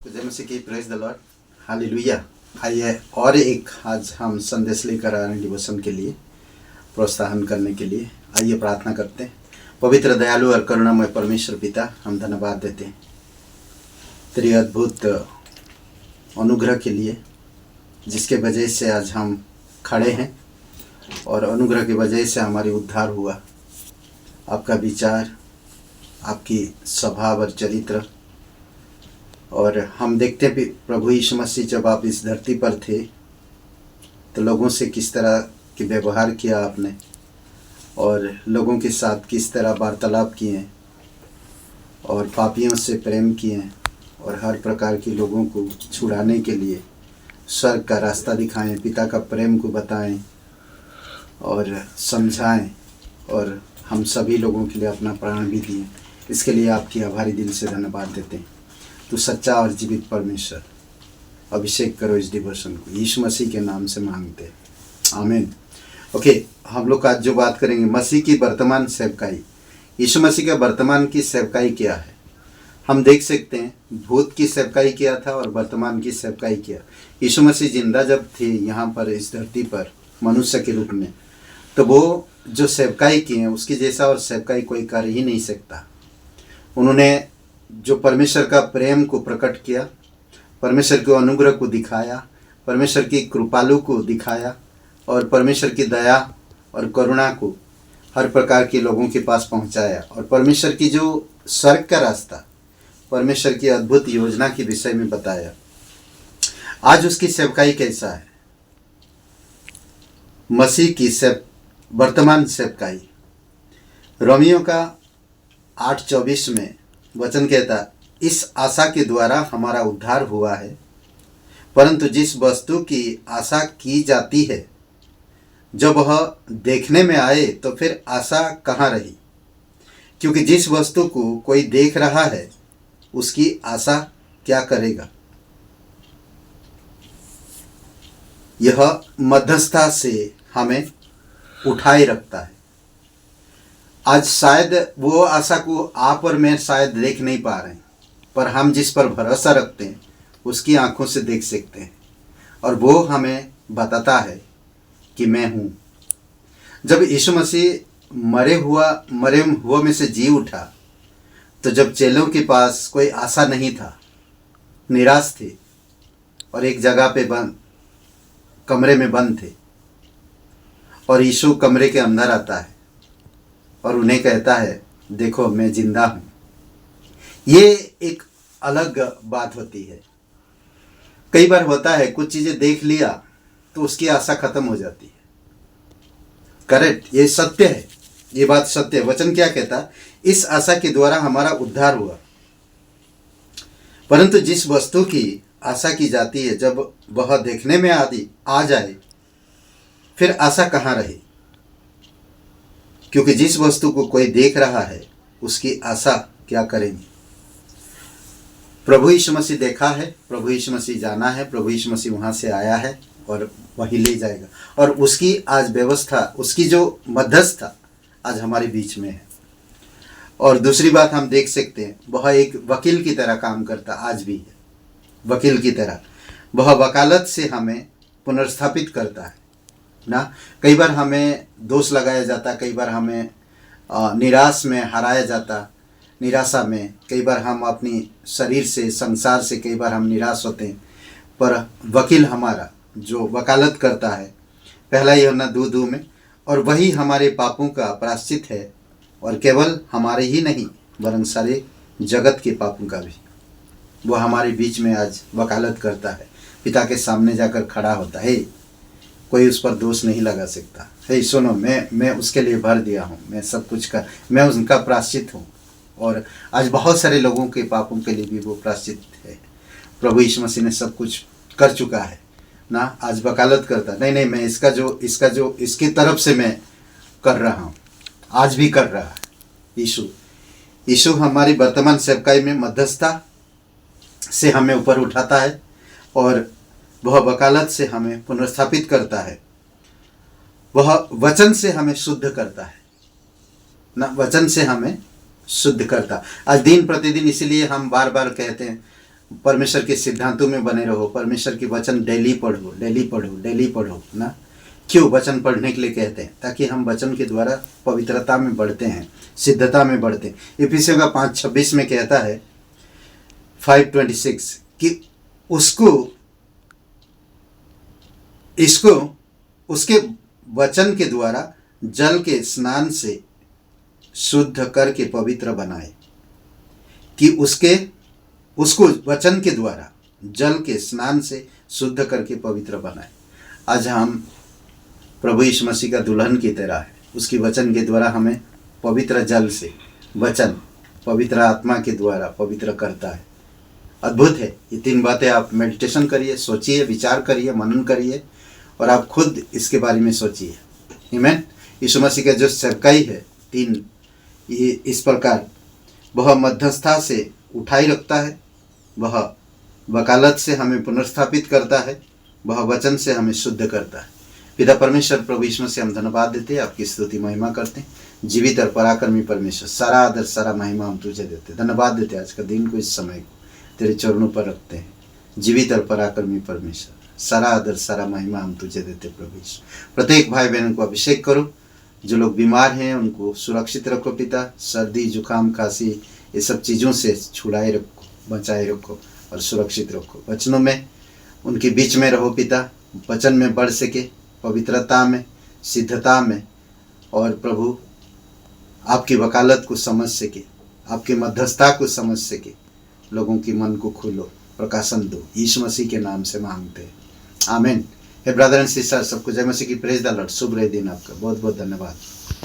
जय मसीह की, praise the Lord, hallelujah. आइए और एक आज हम संदेश लेकर आ रहे हैं डिवोशन के लिए, प्रोत्साहन करने के लिए। आइए प्रार्थना करते हैं। पवित्र, दयालु और करुणामय परमेश्वर पिता, हम धन्यवाद देते हैं तेरी अद्भुत अनुग्रह के लिए, जिसके वजह से आज हम खड़े हैं और अनुग्रह की वजह से हमारी उद्धार हुआ। आपका विचार, आपकी स्वभाव और चरित्र, और हम देखते हैं प्रभु यीशु मसीह जब आप इस धरती पर थे तो लोगों से किस तरह के व्यवहार किया आपने, और लोगों के साथ किस तरह वार्तालाप किए और पापियों से प्रेम किए और हर प्रकार के लोगों को छुड़ाने के लिए स्वर्ग का रास्ता दिखाएं, पिता का प्रेम को बताएं और समझाएं, और हम सभी लोगों के लिए अपना प्राण भी दिए। इसके लिए आपकी आभारी दिल से धन्यवाद देते हैं। तो सच्चा और जीवित परमेश्वर, अभिषेक करो इस डिवोशन को, यीशु मसीह के नाम से मांगते हैं, आमीन। ओके, हम लोग आज जो बात करेंगे मसीह की वर्तमान सेवकाई। यीशु मसीह का वर्तमान की सेवकाई क्या है? हम देख सकते हैं भूत की सेवकाई किया था और वर्तमान की सेवकाई किया। यीशु मसीह जिंदा जब थे यहाँ पर इस धरती पर मनुष्य के रूप में, तो वो जो सेवकाई किए हैं उसकी जैसा और सेवकाई कोई कर ही नहीं सकता। उन्होंने जो परमेश्वर का प्रेम को प्रकट किया, परमेश्वर के अनुग्रह को दिखाया, परमेश्वर की कृपालु को दिखाया और परमेश्वर की दया और करुणा को हर प्रकार के लोगों के पास पहुंचाया, और परमेश्वर की जो स्वर्ग का रास्ता, परमेश्वर की अद्भुत योजना के विषय में बताया। आज उसकी सेवकाई कैसा है? मसीह की वर्तमान सेवकाई, रोमियो का 8:24 में वचन कहता, इस आशा के द्वारा हमारा उद्धार हुआ है, परंतु जिस वस्तु की आशा की जाती है जब वह देखने में आए तो फिर आशा कहाँ रही? क्योंकि जिस वस्तु को कोई देख रहा है उसकी आशा क्या करेगा? यह मध्यस्थता से हमें उठाए रखता है। आज शायद वो आशा को आप और मैं शायद देख नहीं पा रहे हैं, पर हम जिस पर भरोसा रखते हैं उसकी आंखों से देख सकते हैं, और वो हमें बताता है कि मैं हूँ। जब यीशु मसीह मरे हुआ में से जी उठा, तो जब चेलों के पास कोई आशा नहीं था, निराश थे और एक जगह पे कमरे में बंद थे, और यीशु कमरे के अंदर आता है और उन्हें कहता है, देखो मैं जिंदा हूँ। ये एक अलग बात होती है। कई बार होता है कुछ चीज़ें देख लिया तो उसकी आशा खत्म हो जाती है। करेक्ट, ये सत्य है, ये बात सत्य है। वचन क्या कहता? इस आशा के द्वारा हमारा उद्धार हुआ, परंतु जिस वस्तु की आशा की जाती है जब वह देखने में आ जाए फिर आशा कहाँ रही? क्योंकि जिस वस्तु को कोई देख रहा है उसकी आशा क्या करेंगे? प्रभु यीशु मसीह देखा है, प्रभु यीशु मसीह जाना है, प्रभु यीशु मसीह वहाँ से आया है और वही ले जाएगा, और उसकी आज व्यवस्था, उसकी जो मध्यस्थता आज हमारे बीच में है। और दूसरी बात हम देख सकते हैं, वह एक वकील की तरह काम करता, आज भी है वकील की तरह। वह वकालत से हमें पुनर्स्थापित करता है ना। कई बार हमें दोष लगाया जाता, कई बार हमें निराश में हराया जाता, निराशा में कई बार हम अपनी शरीर से, संसार से कई बार हम निराश होते हैं, पर वकील हमारा जो वकालत करता है, पहला यूहन्ना 2:2 में, और वही हमारे पापों का प्रायश्चित है, और केवल हमारे ही नहीं वरन सारे जगत के पापों का भी। वो हमारे बीच में आज वकालत करता है, पिता के सामने जाकर खड़ा होता है। कोई उस पर दोष नहीं लगा सकता। हे सुनो, मैं उसके लिए भर दिया हूँ, मैं सब कुछ मैं उनका प्रायश्चित हूँ, और आज बहुत सारे लोगों के पापों के लिए भी वो प्रायश्चित है। प्रभु यीशु मसीह ने सब कुछ कर चुका है ना। आज वकालत करता, नहीं, मैं इसका जो इसकी तरफ से मैं कर रहा हूँ, आज भी कर रहा है। यीशु हमारी वर्तमान सेवकाई में मध्यस्थता से हमें ऊपर उठाता है, और वह वकालत से हमें पुनर्स्थापित करता है। वह वचन से हमें शुद्ध करता है ना, वचन से हमें शुद्ध करता। आज दिन प्रतिदिन, इसीलिए हम बार बार कहते हैं परमेश्वर के सिद्धांतों में बने रहो, परमेश्वर के वचन डेली पढ़ो, डेली पढ़ो, डेली पढ़ो ना। क्यों वचन पढ़ने के लिए कहते हैं? ताकि हम वचन के द्वारा पवित्रता में बढ़ते हैं, सिद्धता में बढ़ते हैं। इफिसियों का 5:26 में कहता है 5:26 कि इसको उसके वचन के द्वारा जल के स्नान से शुद्ध करके पवित्र बनाए, कि उसको वचन के द्वारा जल के स्नान से शुद्ध करके पवित्र बनाए। आज हम प्रभु यीशु मसीह का दुल्हन की तरह है, उसकी वचन के द्वारा हमें पवित्र जल से, वचन पवित्र आत्मा के द्वारा पवित्र करता है। अद्भुत है। ये 3 बातें आप मेडिटेशन करिए, सोचिए, विचार करिए, मनन करिए और आप खुद इसके बारे में सोचिए। आमीन। यीशु मसीह का जो सेवकाई है 3 ये इस प्रकार, वह मध्यस्थता से उठाई रखता है, वह वकालत से हमें पुनर्स्थापित करता है, वह वचन से हमें शुद्ध करता है। पिता परमेश्वर प्रभु यीशु मसीह हम धन्यवाद देते हैं, आपकी स्तुति महिमा करते हैं। जीवित और पराक्रमी परमेश्वर, सारा आदर सारा महिमा हम तुझे देते, धन्यवाद देते। आज का दिन को, इस समय को तेरे चरणों पर रखते हैं। जीवित और पराक्रमी परमेश्वर, सारा आदर सारा महिमा हम तुझे देते प्रभु यीशु। प्रत्येक भाई बहन को अभिषेक करो, जो लोग बीमार हैं उनको सुरक्षित रखो पिता। सर्दी जुकाम खांसी ये सब चीज़ों से छुड़ाए रखो, बचाए रखो और सुरक्षित रखो। वचनों में उनके बीच में रहो पिता, वचन में बढ़ सके, पवित्रता में, सिद्धता में, और प्रभु आपकी वकालत को समझ सके, आपकी मध्यस्थता को समझ सके। लोगों की मन को खोलो, प्रकाशन दो, यीशु मसीह के नाम से मांगते हैं, आमीन। हे ब्रदर एंड सिस्टर, सबको जय मसीह की, प्रेज द लॉर्ड। शुभ रहे दिन आपका, बहुत बहुत धन्यवाद।